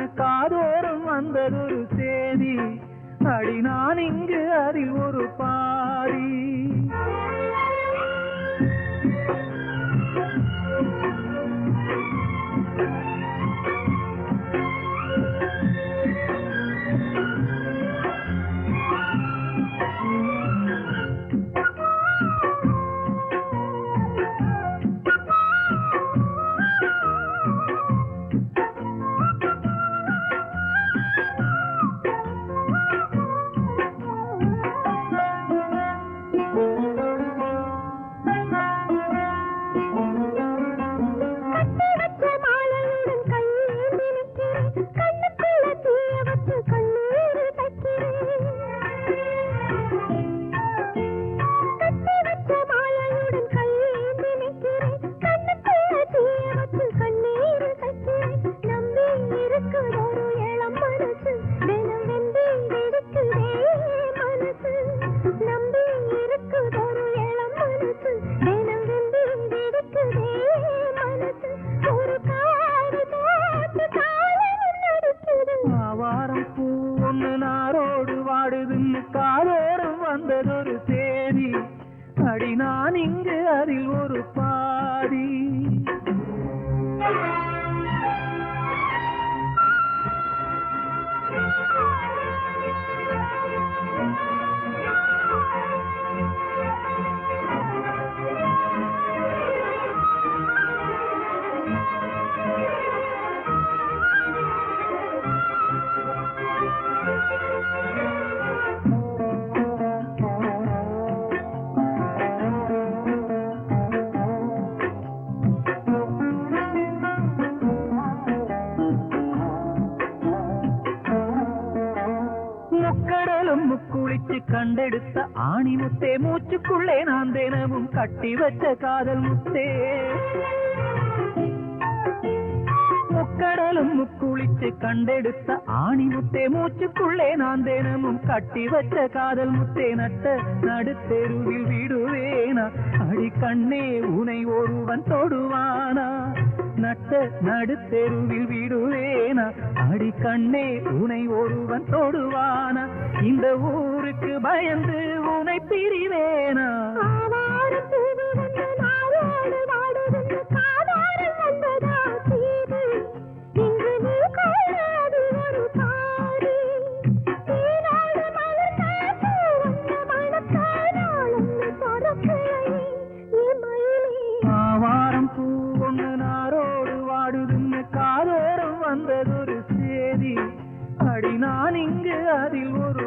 வாடுதுன்னு காதோறும் வந்ததொரு சேதி. அடி நான் இங்கு அதில் ஒரு பாதி. நாரோடு வாடுதுன்னு காதோறும் வந்ததொரு சேதி. அடி நான் இங்கு அதில் ஒரு பாதி. முக்கடலும் முக்குளிச்சு கண்டெடுத்த ஆணி முத்தே, மூச்சுக்குள்ளே நான் தினமும் கட்டி வச்ச காதல் முத்தே. முக்கடலும் முக்குளிச்சு கண்டெடுத்த ஆணி முத்தே, மூச்சுக்குள்ளே நான் தினமும் கட்டி வச்ச காதல் முத்தே. நட்ட நடுத்தெருவில் விடுவேனா அடி கண்ணே உனை ஒருவன் தொடுவானா? நட்ட நடுத்தெருவில் விடுவேனா அடி கண்ணே உனை ஒருவன் தொடுவானா? இந்த ஊருக்கு பயந்து உனை பிரிவேனா? ஆவாரம் பூ ஒன்று நாரோடு வாடுதுன்னு காதோறும் வந்ததொரு சேதி. அடி நான் இங்கு அதில் ஒரு